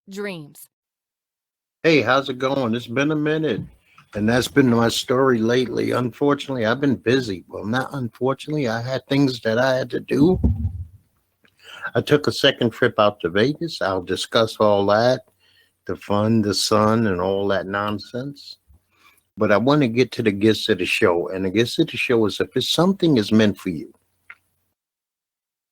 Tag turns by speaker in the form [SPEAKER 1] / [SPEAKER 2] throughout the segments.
[SPEAKER 1] Dreams.
[SPEAKER 2] Hey, how's it going? It's been a minute. And that's been my story lately. Unfortunately, I've been busy. Well, not unfortunately, I had things that I had to do. I took a second trip out to Vegas. I'll discuss all that, the fun, the sun, and all that nonsense. But I want to get to the gist of the show. And the gist of the show is if it's something is meant for you,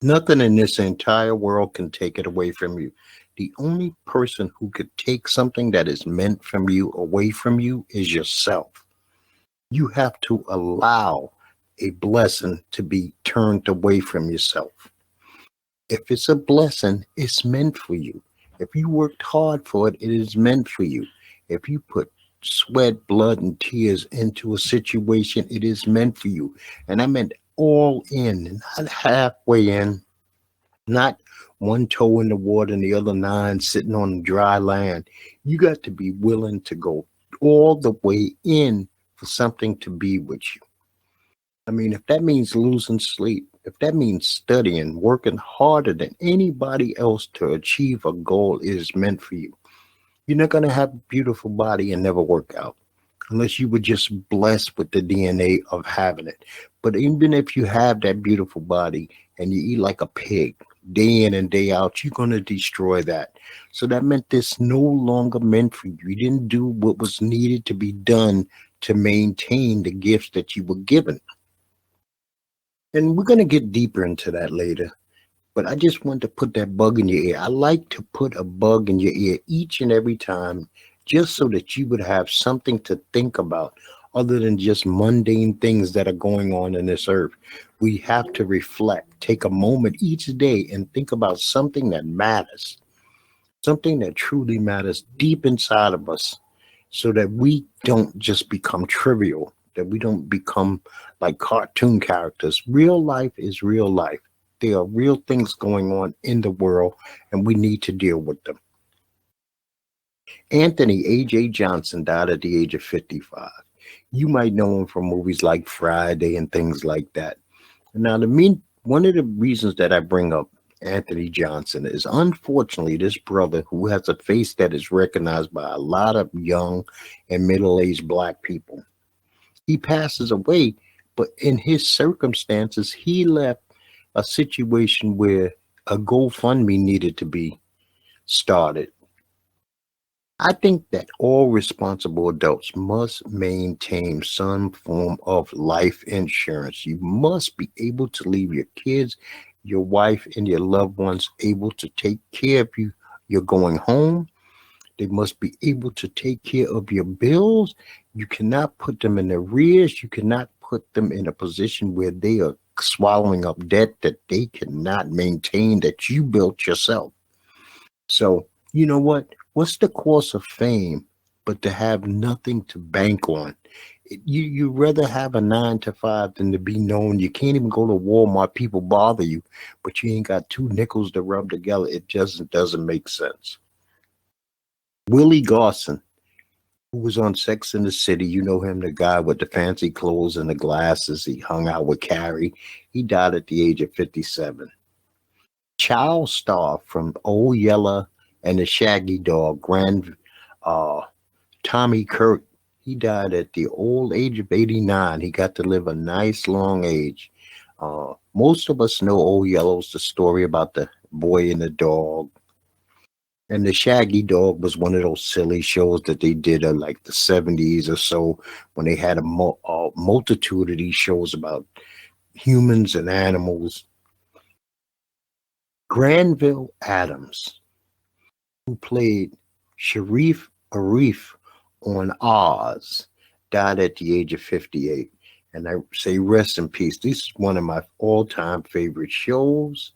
[SPEAKER 2] nothing in this entire world can take it away from you. The only person who could take something that is meant from you away from you is yourself. You have to allow a blessing to be turned away from yourself. If it's a blessing, it's meant for you. If you worked hard for it, it is meant for you. If you put sweat, blood, and tears into a situation, it is meant for you. And I meant all in, not halfway in, not one toe in the water and the other nine sitting on dry land. You got to be willing to go all the way in for something to be with you. I mean, if that means losing sleep, if that means studying, working harder than anybody else to achieve a goal, it is meant for you. You're not going to have a beautiful body and never work out unless you were just blessed with the DNA of having it. But even if you have that beautiful body and you eat like a pig day in and day out, you're going to destroy that. So that meant this no longer meant for you. You didn't do what was needed to be done to maintain the gifts that you were given. And we're going to get deeper into that later. But I just want to put that bug in your ear. I like to put a bug in your ear each and every time just so that you would have something to think about other than just mundane things that are going on in this earth. We have to reflect, take a moment each day and think about something that matters, something that truly matters deep inside of us so that we don't just become trivial, that we don't become like cartoon characters. Real life is real life. There are real things going on in the world, and we need to deal with them. Anthony A.J. Johnson died at the age of 55. You might know him from movies like Friday and things like that. Now, one of the reasons that I bring up Anthony Johnson is, unfortunately, this brother who has a face that is recognized by a lot of young and middle-aged Black people. He passes away, but in his circumstances, he left a situation where a GoFundMe needed to be started. I think that all responsible adults must maintain some form of life insurance. You must be able to leave your kids, your wife, and your loved ones able to take care of you. You're going home. They must be able to take care of your bills. You cannot put them in arrears. You cannot put them in a position where they are swallowing up debt that they cannot maintain, that you built yourself. So, you know what? What's the cost of fame but to have nothing to bank on? You'd rather have a 9 to 5 than to be known. You can't even go to Walmart. People bother you, but you ain't got two nickels to rub together. It just doesn't make sense. Willie Garson, who was on Sex and the City, you know him, the guy with the fancy clothes and the glasses. He hung out with Carrie. He died at the age of 57. Child star from Old Yeller and the Shaggy Dog, Tommy Kirk, he died at the old age of 89. He got to live a nice long age. Most of us know Old Yellow's the story about the boy and the dog. And the Shaggy Dog was one of those silly shows that they did in like the 70s or so, when they had a multitude of these shows about humans and animals. Granville Adams, who played Sharif Arif on Oz, died at the age of 58. And I say rest in peace. This is one of my all-time favorite shows.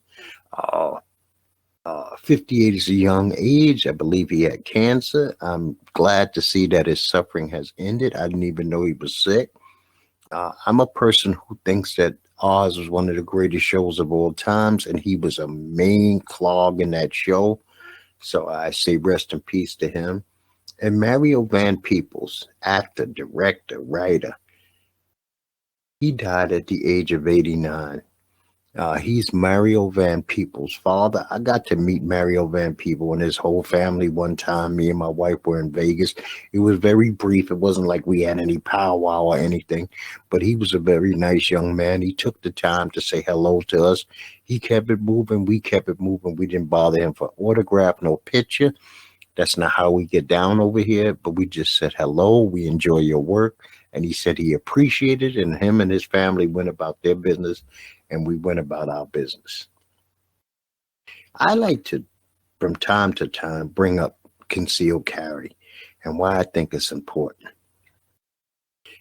[SPEAKER 2] 58 is a young age. I believe he had cancer. I'm glad to see that his suffering has ended. I didn't even know he was sick. I'm a person who thinks that Oz was one of the greatest shows of all times, and he was a main clog in that show. So I say rest in peace to him. And Mario Van Peebles, actor, director, writer, he died at the age of 89. He's Mario Van Peebles' father. I got to meet Mario Van Peebles and his whole family one time. Me and my wife were in Vegas. It was very brief. It wasn't like we had any powwow or anything, but he was a very nice young man. He took the time to say hello to us. He kept it moving. We kept it moving. We didn't bother him for autograph, no picture. That's not how we get down over here, but we just said hello. We enjoy your work. And he said he appreciated it, and him and his family went about their business, and we went about our business. I like to, from time to time, bring up concealed carry and why I think it's important.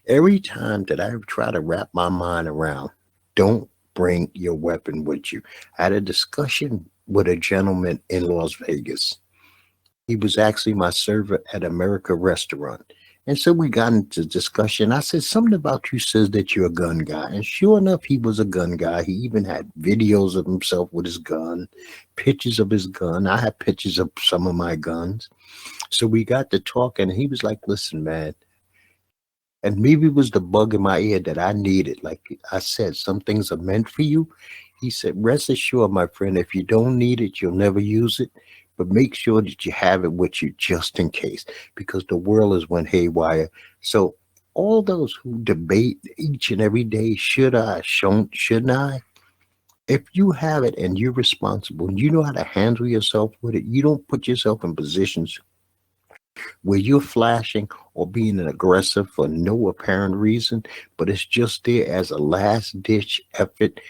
[SPEAKER 2] Every time that I try to wrap my mind around, don't bring your weapon with you. I had a discussion with a gentleman in Las Vegas. He was actually my server at America restaurant. And so we got into discussion. I said, something about you says that you're a gun guy. And sure enough, he was a gun guy. He even had videos of himself with his gun, pictures of his gun. I had pictures of some of my guns. So we got to talking, and he was like, listen, man. And maybe it was the bug in my ear that I needed. Like I said, some things are meant for you. He said, rest assured, my friend, if you don't need it, you'll never use it. But make sure that you have it with you just in case, because the world has went haywire. So all those who debate each and every day, should I, shouldn't I? If you have it and you're responsible and you know how to handle yourself with it, you don't put yourself in positions where you're flashing or being an aggressive for no apparent reason, but it's just there as a last ditch effort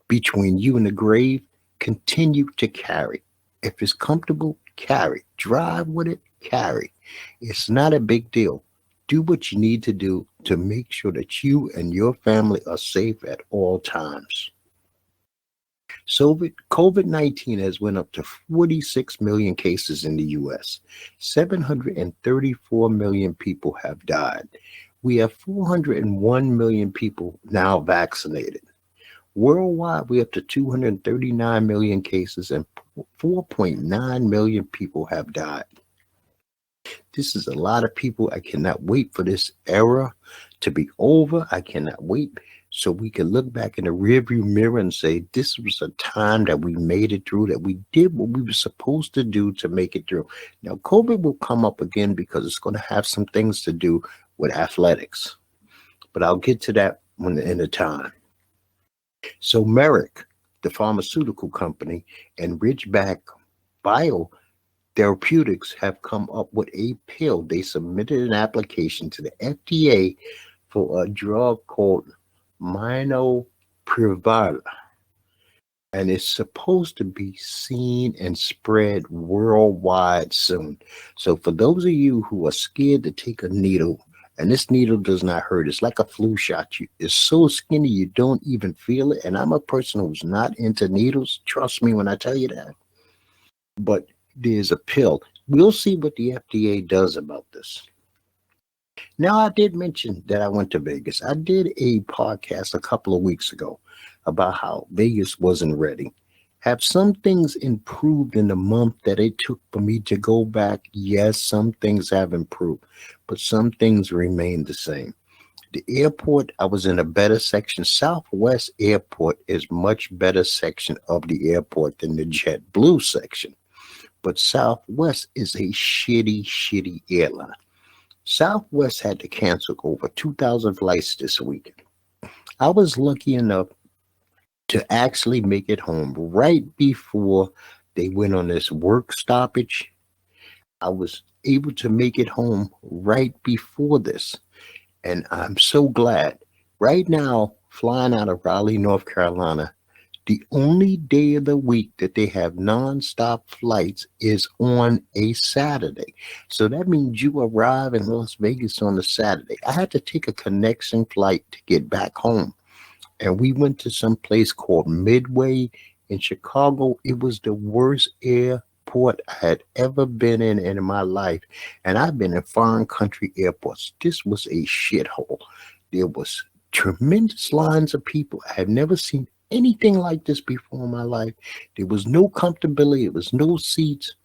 [SPEAKER 2] between you and the grave. Continue to carry. If it's comfortable, carry. Drive with it, carry. It's not a big deal. Do what you need to do to make sure that you and your family are safe at all times. So COVID-19 has went up to 46 million cases in the U.S. 734 million people have died. We have 401 million people now vaccinated. Worldwide, we're up to 239 million cases and 4.9 million people have died. This is a lot of people. I cannot wait for this era to be over. I cannot wait so we can look back in the rearview mirror and say, this was a time that we made it through, that we did what we were supposed to do to make it through. Now, COVID will come up again because it's going to have some things to do with athletics. But I'll get to that in a time. So Merck, the pharmaceutical company, and Ridgeback Biotherapeutics have come up with a pill. They submitted an application to the FDA for a drug called Molnupiravir, and it's supposed to be seen and spread worldwide soon. So for those of you who are scared to take a needle, and this needle does not hurt. It's like a flu shot. It's so skinny you don't even feel it. And I'm a person who's not into needles. Trust me when I tell you that. But there's a pill. We'll see what the FDA does about this. Now, I did mention that I went to Vegas. I did a podcast a couple of weeks ago about how Vegas wasn't ready. Have some things improved in the month that it took for me to go back? Yes, some things have improved, but some things remain the same. The airport, I was in a better section. Southwest Airport is much better section of the airport than the JetBlue section. But Southwest is a shitty airline. Southwest had to cancel over 2,000 flights this weekend. I was lucky enough to actually make it home right before they went on this work stoppage. I was able to make it home right before this. And I'm so glad. Right now, flying out of Raleigh, North Carolina, the only day of the week that they have nonstop flights is on a Saturday. So that means you arrive in Las Vegas on a Saturday. I had to take a connection flight to get back home. And we went to some place called Midway in Chicago. It was the worst airport I had ever been in my life. And I've been in foreign country airports. This was a shithole. There was tremendous lines of people. I have never seen anything like this before in my life. There was no comfortability. There was no seats.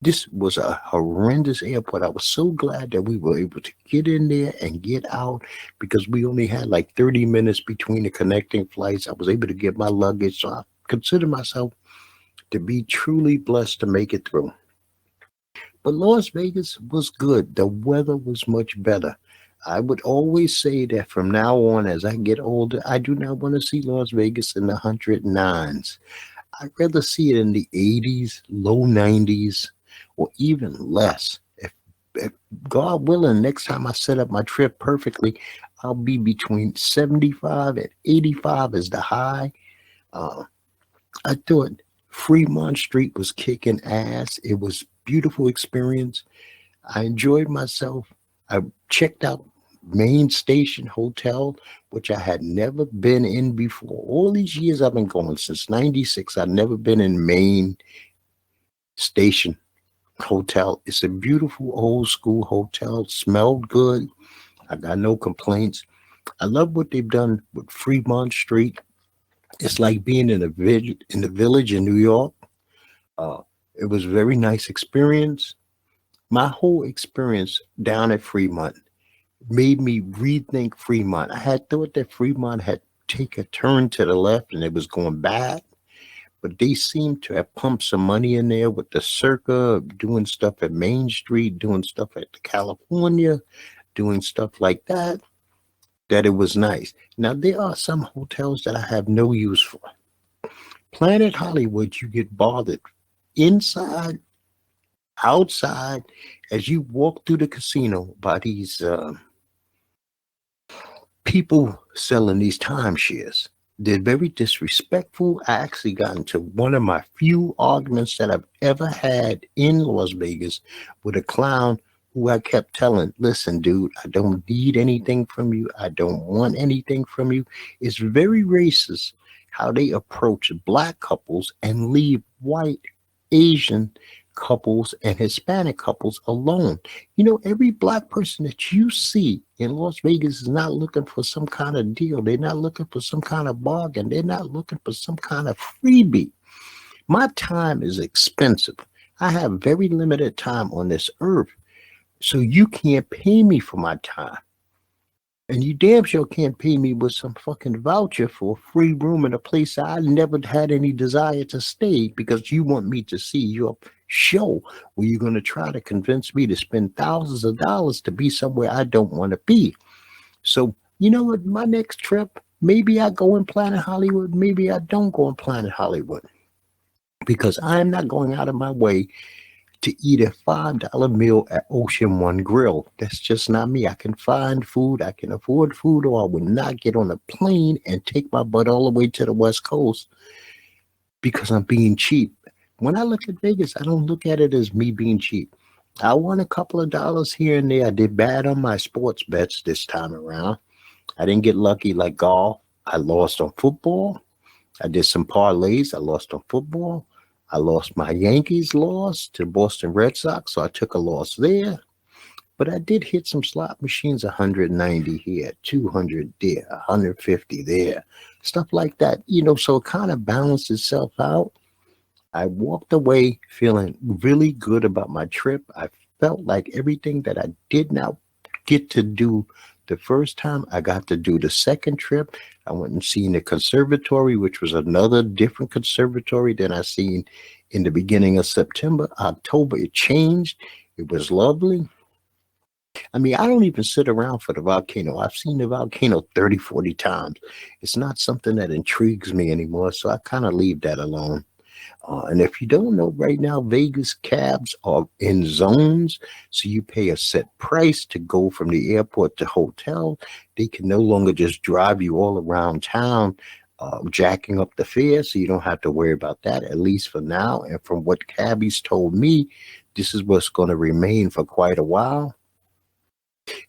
[SPEAKER 2] This was a horrendous airport. I was so glad that we were able to get in there and get out because we only had like 30 minutes between the connecting flights. I was able to get my luggage. So I consider myself to be truly blessed to make it through. But Las Vegas was good. The weather was much better. I would always say that from now on, as I get older, I do not want to see Las Vegas in the 109s. I'd rather see it in the 80s, low 90s, or even less. If God willing, next time I set up my trip perfectly, I'll be between 75 and 85 as the high. Uh, I thought Fremont Street was kicking ass. It was a beautiful experience. I enjoyed myself. I checked out Main Station Hotel, which I had never been in before. All these years I've been going, since 96, I've never been in Main Station Hotel. It's a beautiful old school hotel. Smelled good. I got no complaints. I love what they've done with Fremont Street. It's like being in the village in New York. It was a very nice experience. My whole experience down at Fremont made me rethink Fremont. I had thought that Fremont had taken a turn to the left and it was going bad, but they seem to have pumped some money in there with the Circa, doing stuff at Main Street, doing stuff at the California, doing stuff like that, that it was nice. Now, there are some hotels that I have no use for. Planet Hollywood, you get bothered inside, outside, as you walk through the casino by these people selling these timeshares. They're very disrespectful. I actually got into one of my few arguments that I've ever had in Las Vegas with a clown who I kept telling, listen, dude, I don't need anything from you. I don't want anything from you. It's very racist how they approach black couples and leave white, Asian couples and Hispanic couples alone. You know, every black person that you see in Las Vegas is not looking for some kind of deal. They're not looking for some kind of bargain. They're not looking for some kind of freebie. My time is expensive. I have very limited time on this earth. So you can't pay me for my time. And you damn sure can't pay me with some fucking voucher for a free room in a place I never had any desire to stay because you want me to see your show where you're going to try to convince me to spend thousands of dollars to be somewhere I don't want to be. So, you know what? My next trip, maybe I go in Planet Hollywood. Maybe I don't go in Planet Hollywood because I'm not going out of my way to eat a $5 meal at Ocean One Grill. That's just not me. I can find food, I can afford food, or I would not get on a plane and take my butt all the way to the West Coast because I'm being cheap. When I look at Vegas, I don't look at it as me being cheap. I won a couple of dollars here and there. I did bad on my sports bets this time around. I didn't get lucky like golf. I lost on football. I did some parlays. I lost on football. I lost my Yankees loss to Boston Red Sox, so I took a loss there. But I did hit some slot machines, 190 here, 200 there, 150 there, stuff like that. You know, so it kind of balanced itself out. I walked away feeling really good about my trip. I felt like everything that I did not get to do the first time, I got to do the second trip. I went and seen the conservatory, which was another different conservatory than I seen in the beginning of September. October, it changed. It was lovely. I mean, I don't even sit around for the volcano. I've seen the volcano 30, 40 times. It's not something that intrigues me anymore, so I kind of leave that alone. And if you don't know, right now, Vegas cabs are in zones. So you pay a set price to go from the airport to hotel. They can no longer just drive you all around town, jacking up the fare. So you don't have to worry about that, at least for now. And from what cabbies told me, this is what's going to remain for quite a while.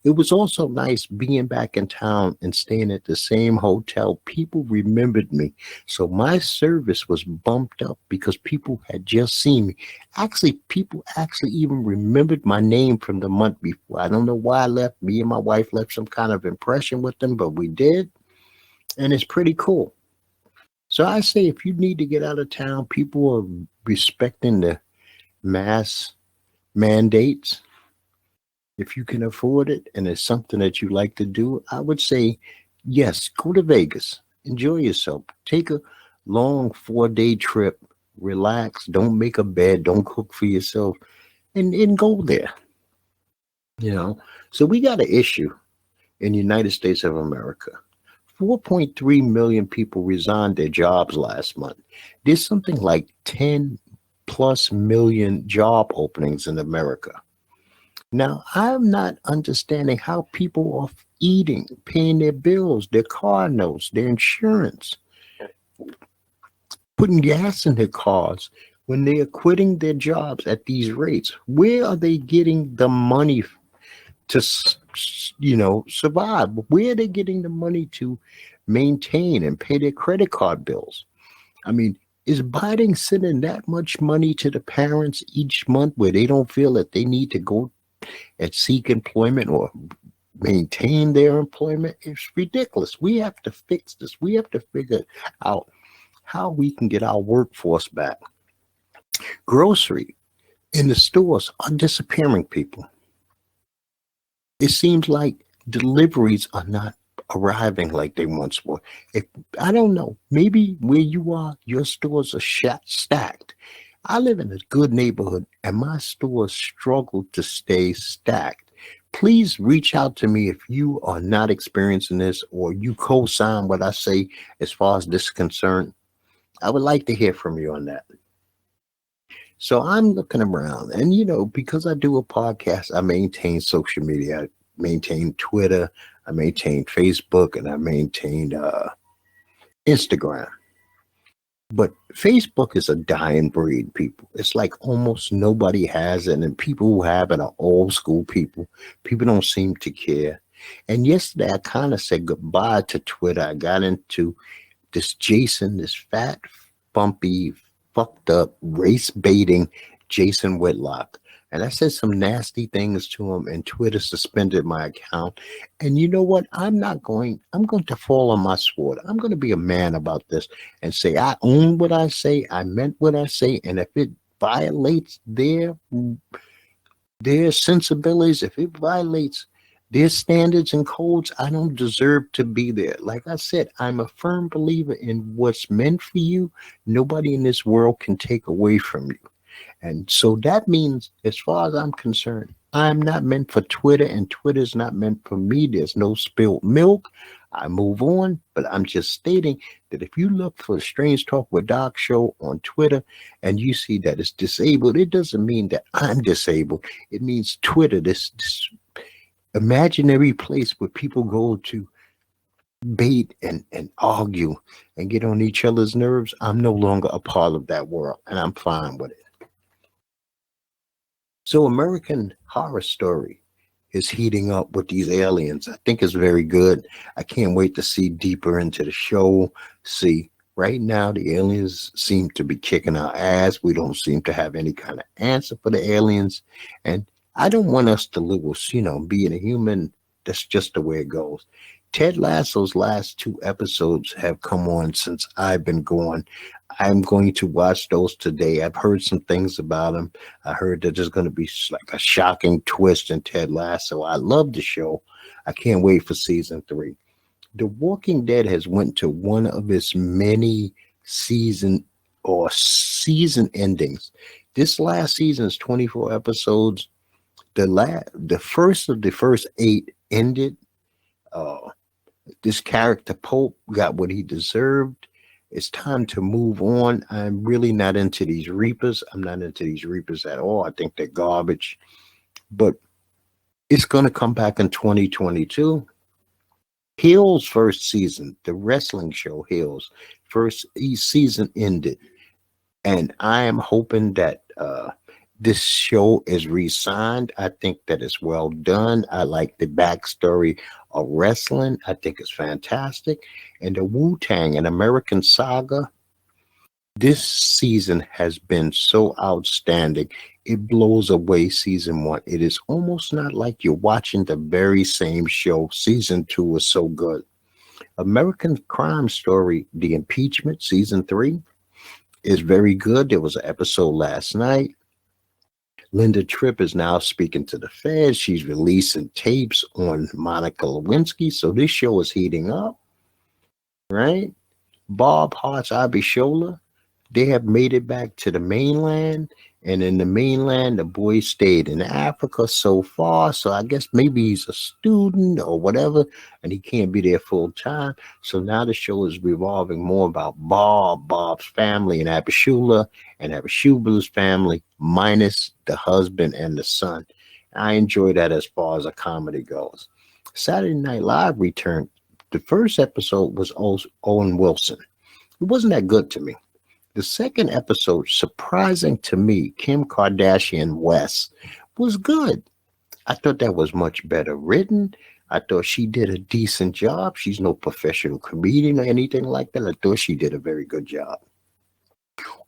[SPEAKER 2] It was also nice being back in town and staying at the same hotel. People remembered me. So my service was bumped up because people had just seen me. Actually, people actually even remembered my name from the month before. I don't know why I left. Me and my wife left some kind of impression with them, but we did. And it's pretty cool. So I say if you need to get out of town, people are respecting the mass mandates. If you can afford it and it's something that you like to do, I would say, yes, go to Vegas. Enjoy yourself. Take a long 4-day trip. Relax. Don't make a bed. Don't cook for yourself. And go there. So we got an issue in the United States of America. 4.3 million people resigned their jobs last month. There's something like 10 plus million job openings in America. Now, I'm not understanding how people are eating, paying their bills, their car notes, their insurance, putting gas in their cars when they are quitting their jobs at these rates. Where are they getting the money to, survive? Where are they getting the money to maintain and pay their credit card bills? I mean, is Biden sending that much money to the parents each month where they don't feel that they need to go and seek employment or maintain their employment? It's ridiculous. We have to fix this. We have to figure out how we can get our workforce back. Grocery in the stores are disappearing, people. It seems like deliveries are not arriving like they once were. I don't know. Maybe where you are, your stores are stacked. I live in a good neighborhood and my stores struggle to stay stacked. Please reach out to me if you are not experiencing this or you co-sign what I say as far as this is concerned. I would like to hear from you on that. So I'm looking around and, because I do a podcast, I maintain social media. I maintain Twitter, I maintain Facebook, and I maintain Instagram. But Facebook is a dying breed, people. It's like almost nobody has it. And people who have it are old school people. People don't seem to care. And yesterday, I kind of said goodbye to Twitter. I got into this fat, bumpy, fucked up, race baiting Jason Whitlock. And I said some nasty things to him, and Twitter suspended my account. And you know what? I'm going to fall on my sword. I'm going to be a man about this and say, I own what I say. I meant what I say. And if it violates their sensibilities, if it violates their standards and codes, I don't deserve to be there. Like I said, I'm a firm believer in what's meant for you. Nobody in this world can take away from you. And so that means, as far as I'm concerned, I'm not meant for Twitter, and Twitter's not meant for me. There's no spilled milk. I move on, but I'm just stating that if you look for a Strange Talk with Doc show on Twitter and you see that it's disabled, it doesn't mean that I'm disabled. It means Twitter, this imaginary place where people go to bait and argue and get on each other's nerves. I'm no longer a part of that world, and I'm fine with it. So American Horror Story is heating up with these aliens. I think it's very good. I can't wait to see deeper into the show. See, right now the aliens seem to be kicking our ass. We don't seem to have any kind of answer for the aliens. And I don't want us to lose, being a human. That's just the way it goes. Ted Lasso's last 2 episodes have come on since I've been gone. I'm going to watch those today. I've heard some things about them. I heard that there's going to be like a shocking twist in Ted Lasso. I love the show. I can't wait for season 3. The Walking Dead has went to one of its many season endings. This last season is 24 episodes. The first of the first 8 ended. This character Pope got what he deserved. It's time to move on. I'm really not into these Reapers. I'm not into these Reapers at all. I think they're garbage. But it's going to come back in 2022. Hill's first season, the wrestling show Hill's first season ended. And I am hoping that this show is re-signed. I think that it's well done. I like the backstory of wrestling. I think it's fantastic. And the Wu-Tang, an American saga, this season has been so outstanding. It blows away season 1. It is almost not like you're watching the very same show. Season 2 was so good. American Crime Story, The Impeachment, season 3 is very good. There was an episode last night. Linda Tripp is now speaking to the feds. She's releasing tapes on Monica Lewinsky. So this show is heating up, right? Bob Hart's Abishola, they have made it back to the mainland. And in the mainland, the boy stayed in Africa so far. So I guess maybe he's a student or whatever, and he can't be there full time. So now the show is revolving more about Bob's family in Abishula, and Abishula's family, minus the husband and the son. I enjoy that as far as a comedy goes. Saturday Night Live returned. The first episode was Owen Wilson. It wasn't that good to me. The second episode, surprising to me, Kim Kardashian West, was good. I thought that was much better written. I thought she did a decent job. She's no professional comedian or anything like that. I thought she did a very good job.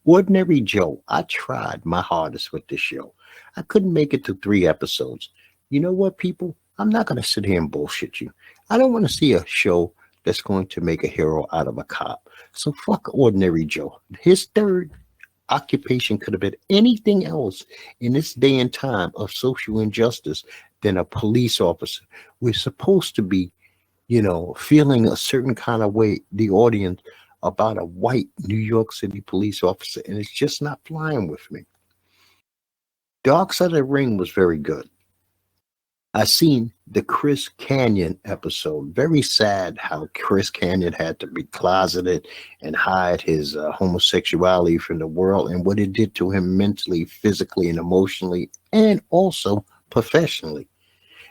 [SPEAKER 2] Ordinary Joe, I tried my hardest with this show. I couldn't make it to 3 episodes. You know what, people? I'm not going to sit here and bullshit you. I don't want to see a show that's going to make a hero out of a cop. So fuck Ordinary Joe. His third occupation could have been anything else in this day and time of social injustice than a police officer. We're supposed to be, feeling a certain kind of way, the audience, about a white New York City police officer, and it's just not flying with me. Dark Side of the Ring was very good. I seen the Chris Kanyon episode. Very sad how Chris Kanyon had to be closeted and hide his homosexuality from the world, and what it did to him mentally, physically, and emotionally, and also professionally.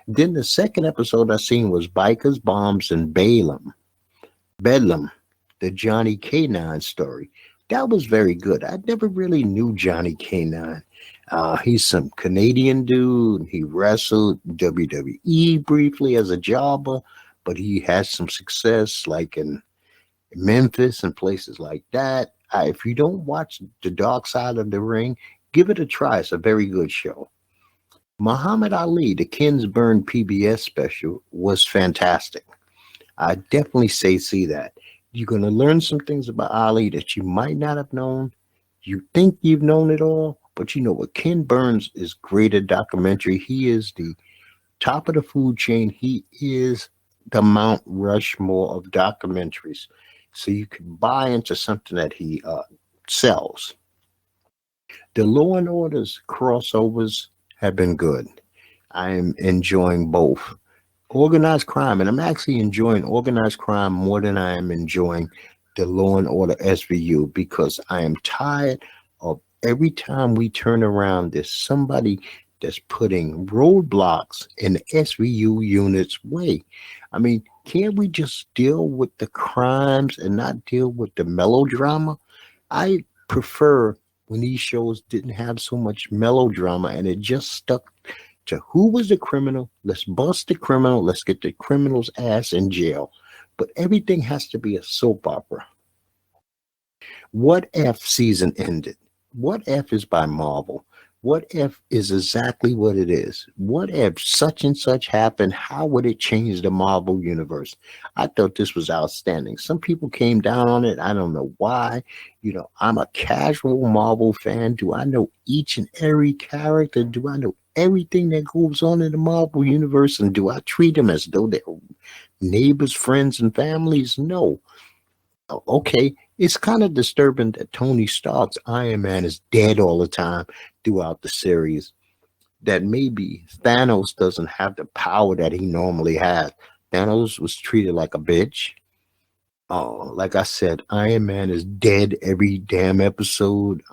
[SPEAKER 2] Then the second episode I seen was Bikers, Bombs, and Bedlam, the Johnny K9 story. That was very good. I never really knew Johnny K9. He's some Canadian dude. He wrestled WWE briefly as a jobber, but he has some success like in Memphis and places like that. If you don't watch The Dark Side of the Ring, give it a try. It's a very good show. Muhammad Ali, the Ken's Burn PBS special, was fantastic. I definitely say see that. You're going to learn some things about Ali that you might not have known. You think you've known it all, but you know what? Ken Burns is great at documentary. He is the top of the food chain. He is the Mount Rushmore of documentaries. So you can buy into something that he sells. The Law and Orders crossovers have been good. I am enjoying both. Organized crime, and I'm actually enjoying organized crime more than I am enjoying the Law and Order SVU, because I am tired of every time we turn around, there's somebody that's putting roadblocks in the SVU unit's way. I mean, can't we just deal with the crimes and not deal with the melodrama? I prefer when these shows didn't have so much melodrama and it just stuck to who was the criminal. Let's bust the criminal. Let's get the criminal's ass in jail. But everything has to be a soap opera. What If season ended? What If is by Marvel. What If is exactly what it is. What if such and such happened? How would it change the Marvel universe? I thought this was outstanding. Some people came down on it. I don't know why. I'm a casual Marvel fan. Do I know each and every character? Do I know everything that goes on in the Marvel universe? And do I treat them as though they're neighbors, friends, and families? No. Okay, it's kind of disturbing that Tony Stark's Iron Man is dead all the time throughout the series. That maybe Thanos doesn't have the power that he normally has. Thanos was treated like a bitch. Like I said, Iron Man is dead every damn episode.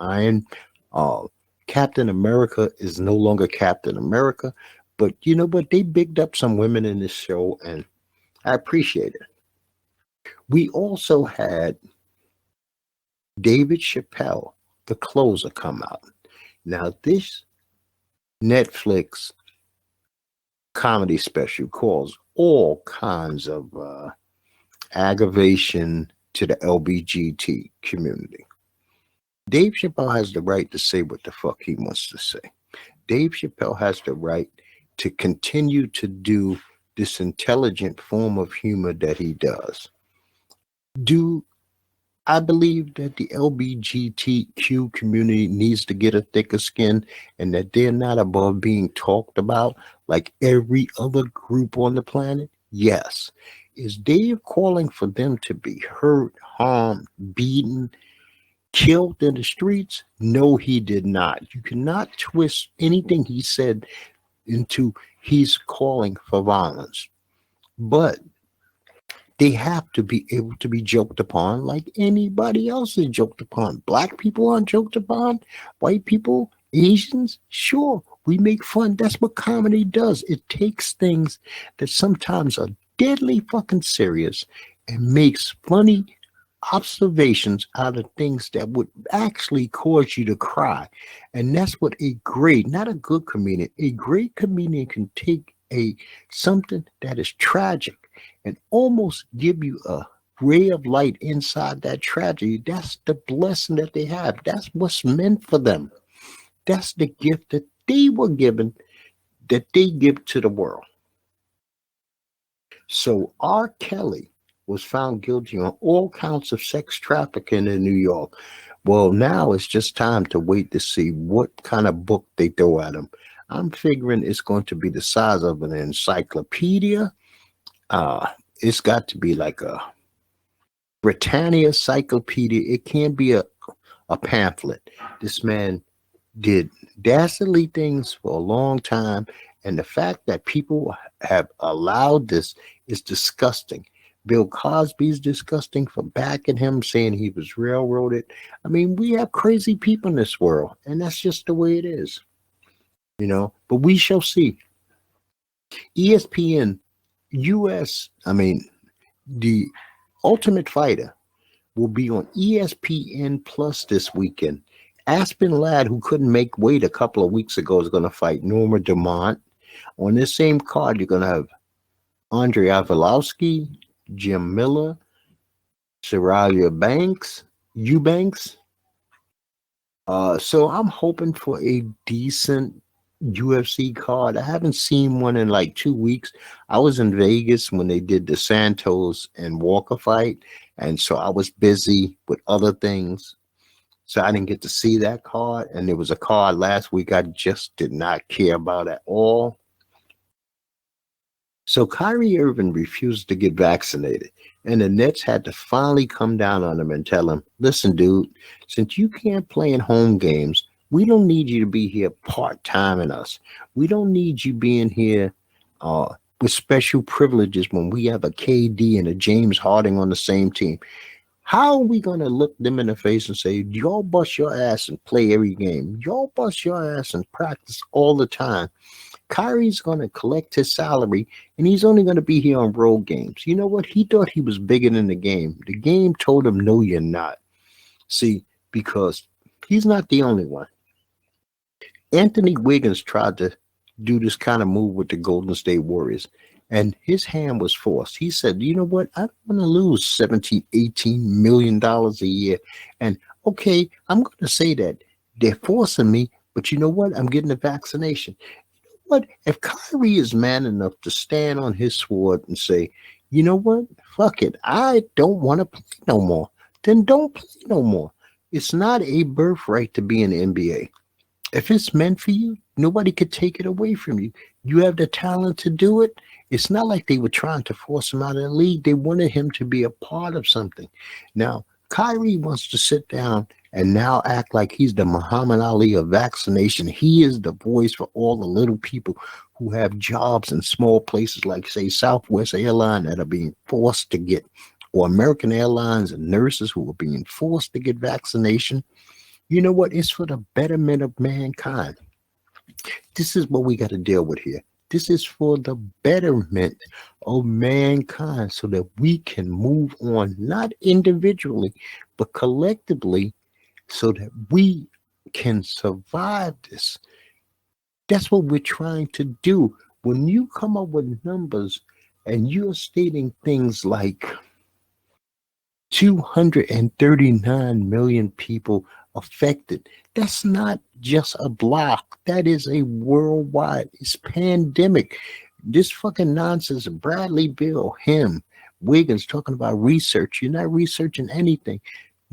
[SPEAKER 2] Captain America is no longer Captain America. But you know what? They bigged up some women in this show, and I appreciate it. We also had David Chappelle, The Closer, come out. Now, this Netflix comedy special calls all kinds of aggravation to the LBGT community. Dave Chappelle has the right to say what the fuck he wants to say. Dave Chappelle has the right to continue to do this intelligent form of humor that he does. Do I believe that the LGBTQ community needs to get a thicker skin and that they're not above being talked about like every other group on the planet. Yes. Is Dave calling for them to be hurt, harmed, beaten, killed in the streets? No, he did not. You cannot twist anything he said into he's calling for violence. But they have to be able to be joked upon like anybody else is joked upon. Black people aren't joked upon. White people, Asians, sure, we make fun. That's what comedy does. It takes things that sometimes are deadly fucking serious and makes funny observations out of things that would actually cause you to cry. And that's what a great, not a good comedian, a great comedian can take a something that is tragic and almost give you a ray of light inside that tragedy. That's the blessing that they have. That's what's meant for them. That's the gift that they were given, that they give to the world. So RKelly was found guilty on all counts of sex trafficking in New York. Well, now it's just time to wait to see what kind of book they throw at him. I'm figuring it's going to be the size of an encyclopedia. It's got to be like a Britannia encyclopedia. It can't be a pamphlet. This man did dastardly things for a long time, and the fact that people have allowed this is disgusting. Bill Cosby's disgusting for backing him, saying he was railroaded. I mean, we have crazy people in this world, and that's just the way it is, you know. But we shall see. ESPN, the Ultimate Fighter will be on ESPN Plus this weekend. Aspen Ladd, who couldn't make weight a couple of weeks ago, is going to fight Norma Dumont. On this same card, you're going to have Andre Arlovsky, Jim Miller, Saralia Eubanks. So I'm hoping for a decent UFC card. I haven't seen one in like 2 weeks. I was in Vegas when they did the Santos and Walker fight, and so I was busy with other things. So I didn't get to see that card. And there was a card last week I just did not care about at all. So Kyrie Irving refused to get vaccinated. And the Nets had to finally come down on him and tell him, listen, dude, since you can't play in home games, we don't need you to be here part-time in us. We don't need you being here with special privileges when we have a KD and a James Harden on the same team. How are we going to look them in the face and say, y'all bust your ass and play every game? Y'all bust your ass and practice all the time. Kyrie's going to collect his salary, and he's only going to be here on road games. You know what? He thought he was bigger than the game. The game told him, no, you're not. See, because he's not the only one. Anthony Wiggins tried to do this kind of move with the Golden State Warriors, and his hand was forced. He said, you know what? I don't want to lose $17, $18 million a year. And okay, I'm going to say that they're forcing me, but you know what? I'm getting a vaccination. You know what? If Kyrie is man enough to stand on his sword and say, you know what? Fuck it. I don't want to play no more. Then don't play no more. It's not a birthright to be in the NBA. If it's meant for you, nobody could take it away from you. You have the talent to do it. It's not like they were trying to force him out of the league. They wanted him to be a part of something. Now, Kyrie wants to sit down and now act like he's the Muhammad Ali of vaccination. He is the voice for all the little people who have jobs in small places like, say, Southwest Airlines that are being forced to get, or American Airlines and nurses who are being forced to get vaccination. You know what? It's for the betterment of mankind. This is what we got to deal with here. This is for the betterment of mankind so that we can move on, not individually, but collectively, so that we can survive this. That's what we're trying to do. When you come up with numbers and you're stating things like 239 million people affected, that's not just a block. That is a worldwide. It's pandemic. This fucking nonsense. Bradley Bill, him, Wiggins talking about research. You're not researching anything.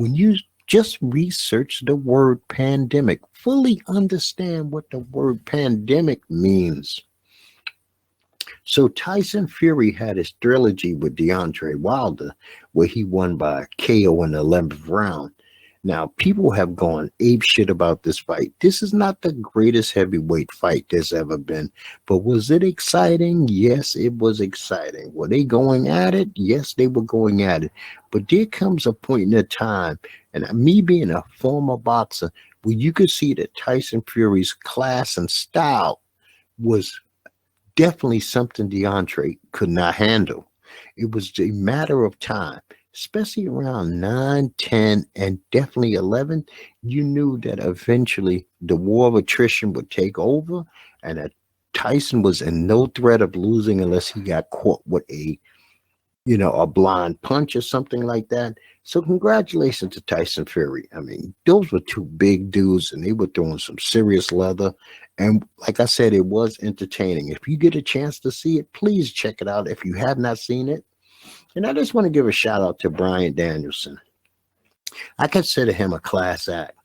[SPEAKER 2] When you just research the word pandemic, fully understand what the word pandemic means. So Tyson Fury had his trilogy with Deontay Wilder, where he won by KO in the 11th round. Now, people have gone ape shit about this fight. This is not the greatest heavyweight fight there's ever been. But was it exciting? Yes, it was exciting. Were they going at it? Yes, they were going at it. But there comes a point in the time, and me being a former boxer, where you could see that Tyson Fury's class and style was definitely something Deontay could not handle. It was a matter of time, especially around 9, 10, and definitely 11. You knew that eventually the war of attrition would take over and that Tyson was in no threat of losing unless he got caught with a blind punch or something like that. So congratulations to Tyson Fury. I mean, those were two big dudes and they were throwing some serious leather. And like I said, it was entertaining. If you get a chance to see it, please check it out if you have not seen it. And I just want to give a shout out to Bryan Danielson. I consider him a class act.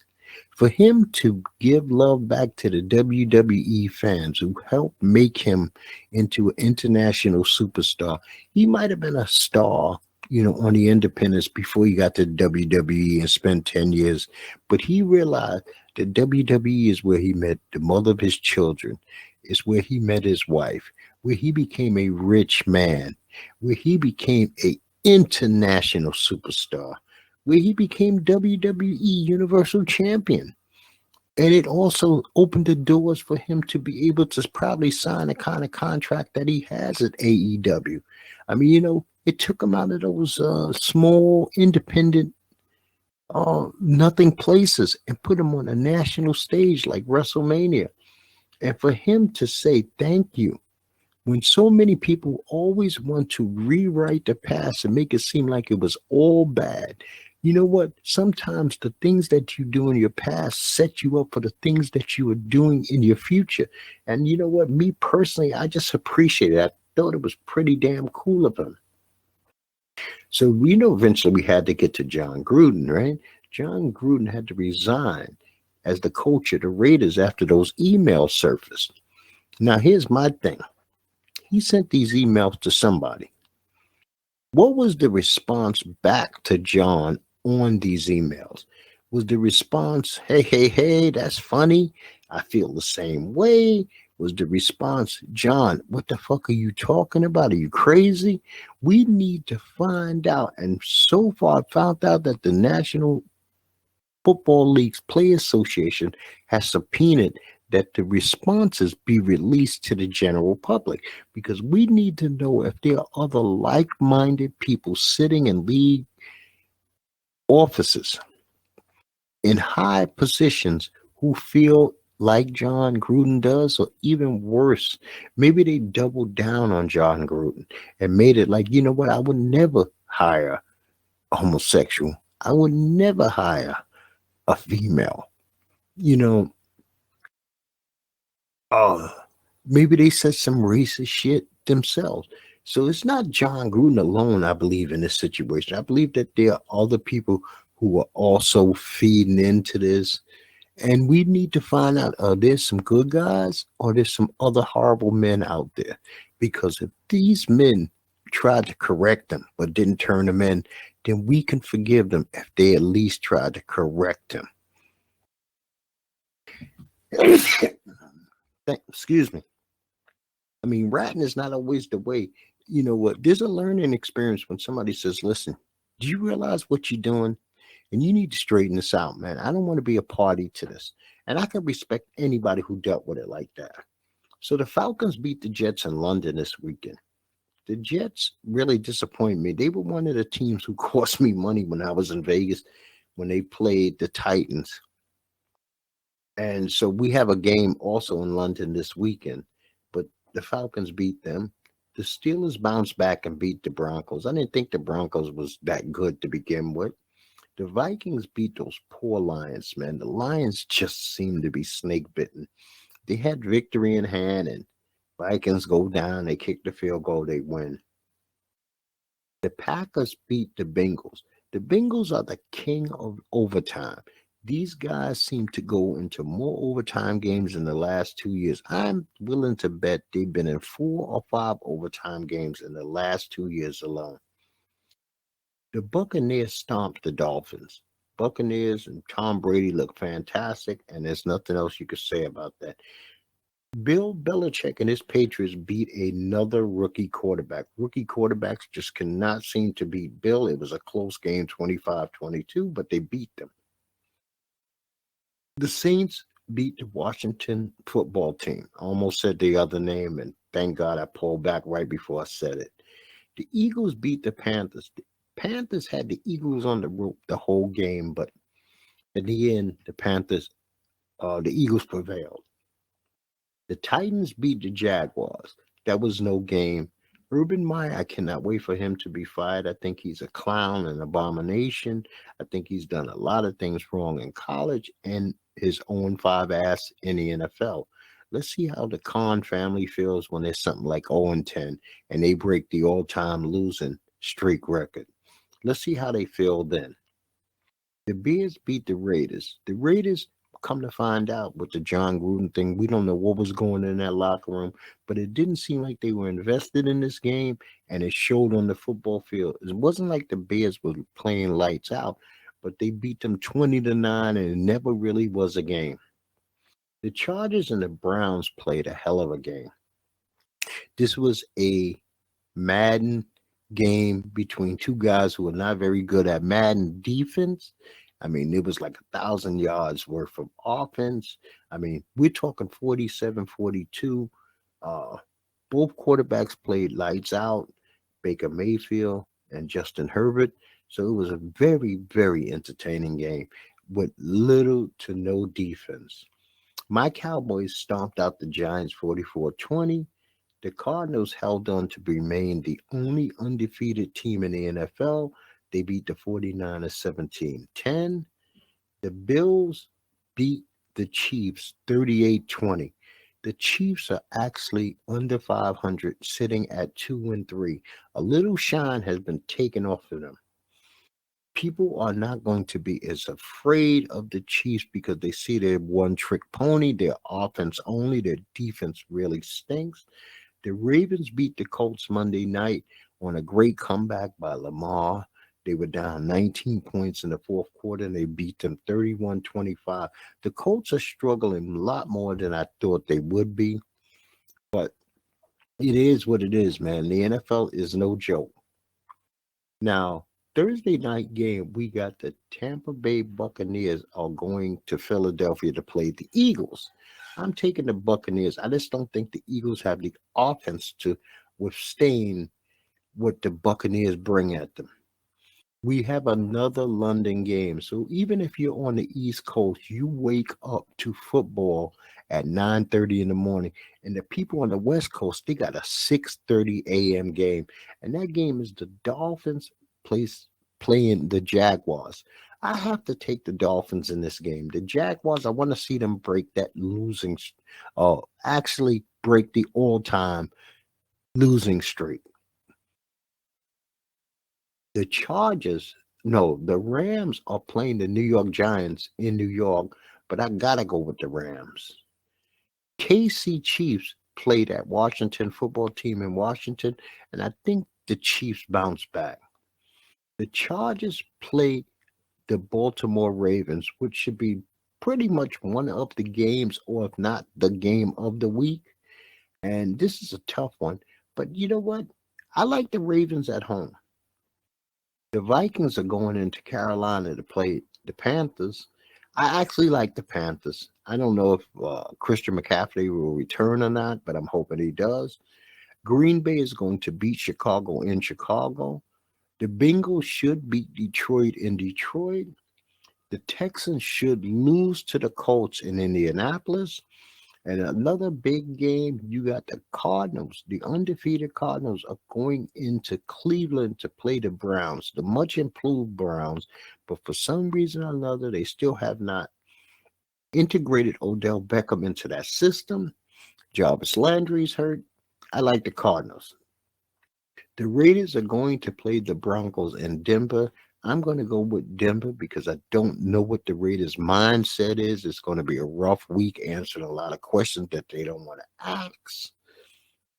[SPEAKER 2] For him to give love back to the WWE fans who helped make him into an international superstar. He might have been a star, on the independents before he got to WWE and spent 10 years. But he realized that WWE is where he met the mother of his children. It's where he met his wife, where he became a rich man, where he became an international superstar, where he became WWE Universal Champion. And it also opened the doors for him to be able to probably sign the kind of contract that he has at AEW. I mean, it took him out of those small, independent, nothing places and put him on a national stage like WrestleMania. And for him to say thank you, when so many people always want to rewrite the past and make it seem like it was all bad, you know what? Sometimes the things that you do in your past set you up for the things that you are doing in your future. And you know what? Me personally, I just appreciate it. I thought it was pretty damn cool of him. So eventually we had to get to John Gruden, right? John Gruden had to resign as the coach of the Raiders after those emails surfaced. Now, here's my thing. He sent these emails to somebody. What was the response back to John on these emails? Was the response, hey, that's funny. I feel the same way. Was the response, John, what the fuck are you talking about? Are you crazy? We need to find out. And so far, I found out that the National Football League's Play Association has subpoenaed that the responses be released to the general public, because we need to know if there are other like-minded people sitting in league offices in high positions who feel like John Gruden does, or even worse, maybe they doubled down on John Gruden and made it like, you know what, I would never hire a homosexual. I would never hire a female. Maybe they said some racist shit themselves. So it's not John Gruden alone, I believe, in this situation. I believe that there are other people who are also feeding into this. And we need to find out, are there some good guys or there's some other horrible men out there? Because if these men tried to correct them but didn't turn them in, then we can forgive them if they at least tried to correct them. Excuse me. I mean, ratting is not always the way. You know what? There's a learning experience when somebody says, listen, do you realize what you're doing? And you need to straighten this out, man. I don't want to be a party to this. And I can respect anybody who dealt with it like that. So the Falcons beat the Jets in London this weekend. The Jets really disappointed me. They were one of the teams who cost me money when I was in Vegas when they played the Titans. And so we have a game also in London this weekend. But the Falcons beat them. The Steelers bounced back and beat the Broncos. I didn't think the Broncos was that good to begin with. The Vikings beat those poor Lions, man. The Lions just seem to be snake bitten. They had victory in hand, and Vikings go down. They kick the field goal. They win. The Packers beat the Bengals. The Bengals are the king of overtime. These guys seem to go into more overtime games in the last 2 years. I'm willing to bet they've been in 4 or 5 overtime games in the last 2 years alone. The Buccaneers stomped the Dolphins. Buccaneers and Tom Brady look fantastic, and there's nothing else you could say about that. Bill Belichick and his Patriots beat another rookie quarterback. Rookie quarterbacks just cannot seem to beat Bill. It was a close game, 25-22, but they beat them. The Saints beat the Washington football team. I almost said the other name, and thank God I pulled back right before I said it. The Eagles beat the Panthers. The Panthers had the Eagles on the rope the whole game, but at the end, the Eagles prevailed. The Titans beat the Jaguars. That was no game. Urban Meyer, I cannot wait for him to be fired. I think he's a clown, an abomination. I think he's done a lot of things wrong in college and his own 5 ass in the NFL. Let's see how the Khan family feels when there's something like 0-10 and they break the all-time losing streak record. Let's see how they feel then. The Bears beat the Raiders. The Raiders, come to find out with the John Gruden thing, we don't know what was going in that locker room, but it didn't seem like they were invested in this game, and it showed on the football field. It wasn't like the Bears were playing lights out, but they beat them 20-9, and it never really was a game. The Chargers and the Browns played a hell of a game. This was a Madden game between two guys who are not very good at Madden defense. I mean, it was like 1,000 yards worth of offense. I mean, we're talking 47-42. Both quarterbacks played lights out, Baker Mayfield and Justin Herbert. So it was a very, very entertaining game with little to no defense. My Cowboys stomped out the Giants 44-20. The Cardinals held on to remain the only undefeated team in the NFL. They beat the 49ers 17-10. The Bills beat the Chiefs 38-20. The Chiefs are actually under 500, sitting at 2-3. A little shine has been taken off of them. People are not going to be as afraid of the Chiefs because they see they're one-trick pony. Their offense only. Their defense really stinks. The Ravens beat the Colts Monday night on a great comeback by Lamar. They were down 19 points in the fourth quarter, and they beat them 31-25. The Colts are struggling a lot more than I thought they would be, but it is what it is, man. The NFL is no joke. Now, Thursday night game, we got the Tampa Bay Buccaneers are going to Philadelphia to play the Eagles. I'm taking the Buccaneers. I just don't think the Eagles have the offense to withstand what the Buccaneers bring at them. We have another London game. So even if you're on the East Coast, you wake up to football at 9:30 in the morning. And the people on the West Coast, they got a 6:30 a.m. game. And that game is the Dolphins playing the Jaguars. I have to take the Dolphins in this game. The Jaguars, I want to see them break that actually break the all-time losing streak. The Rams are playing the New York Giants in New York, but I got to go with the Rams. KC Chiefs played at Washington football team in Washington, and I think the Chiefs bounced back. The Chargers played the Baltimore Ravens, which should be pretty much one of the games, or if not the game of the week. And this is a tough one, but you know what? I like the Ravens at home. The Vikings are going into Carolina to play the Panthers. I actually like the Panthers. I don't know if Christian McCaffrey will return or not, but I'm hoping he does. Green Bay is going to beat Chicago in Chicago. The Bengals should beat Detroit in Detroit. The Texans should lose to the Colts in Indianapolis. And another big game, you got the Cardinals. The undefeated Cardinals are going into Cleveland to play the Browns, the much improved Browns. But for some reason or another, they still have not integrated Odell Beckham into that system. Jarvis Landry's hurt. I like the Cardinals. The Raiders are going to play the Broncos in Denver. I'm going to go with Denver because I don't know what the Raiders' mindset is. It's going to be a rough week answering a lot of questions that they don't want to ask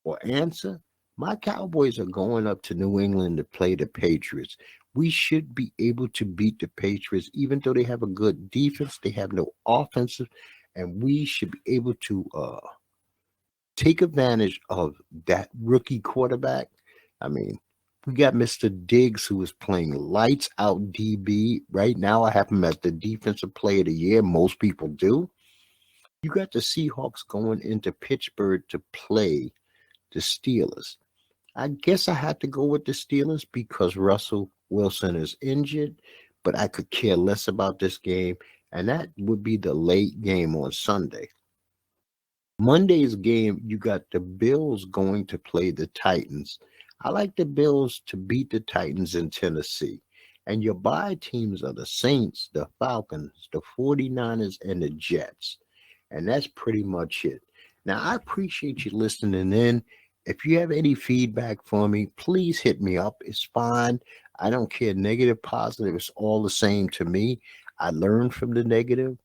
[SPEAKER 2] or answer. My Cowboys are going up to New England to play the Patriots. We should be able to beat the Patriots, even though they have a good defense. They have no offensive, and we should be able to take advantage of that rookie quarterback. I mean, we got Mr. Diggs, who is playing lights out DB. Right now, I have him as the defensive player of the year. Most people do. You got the Seahawks going into Pittsburgh to play the Steelers. I guess I had to go with the Steelers because Russell Wilson is injured, but I could care less about this game, and that would be the late game on Sunday. Monday's game, you got the Bills going to play the Titans. I like the Bills to beat the Titans in Tennessee. And your bye teams are the Saints, the Falcons, the 49ers, and the Jets. And that's pretty much it. Now, I appreciate you listening in. If you have any feedback for me, please hit me up. It's fine. I don't care, negative, positive. It's all the same to me. I learn from the negative.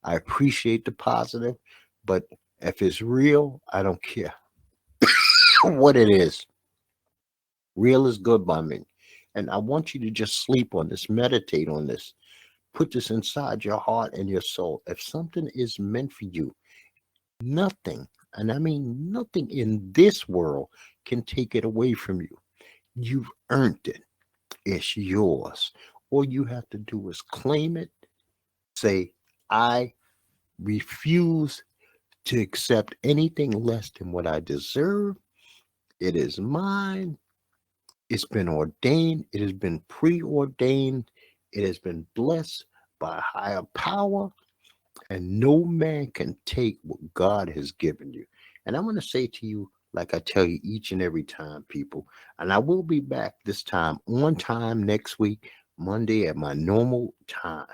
[SPEAKER 2] I appreciate the positive. But if it's real, I don't care what it is. Real is good by me. And I want you to just sleep on this, meditate on this. Put this inside your heart and your soul. If something is meant for you, nothing, and I mean nothing in this world can take it away from you. You've earned it. It's yours. All you have to do is claim it. Say, I refuse to accept anything less than what I deserve. It is mine. It's been ordained. It has been preordained. It has been blessed by a higher power. And no man can take what God has given you. And I'm going to say to you, like I tell you each and every time, people, and I will be back this time on time next week, Monday at my normal time.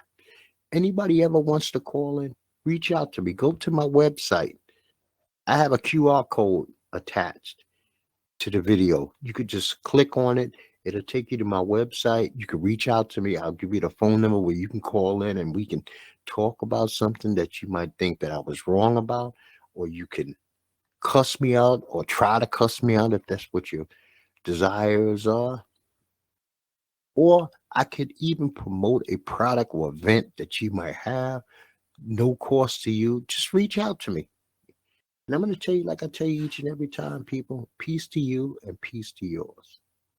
[SPEAKER 2] Anybody ever wants to call in, reach out to me. Go to my website. I have a QR code attached to the video. You could just click on it. It'll take you to my website. You can reach out to me. I'll give you the phone number where you can call in and we can talk about something that you might think that I was wrong about, or you can cuss me out or try to cuss me out if that's what your desires are. Or I could even promote a product or event that you might have, no cost to you. Just reach out to me. And I'm going to tell you, like I tell you each and every time, people, peace to you and peace to yours.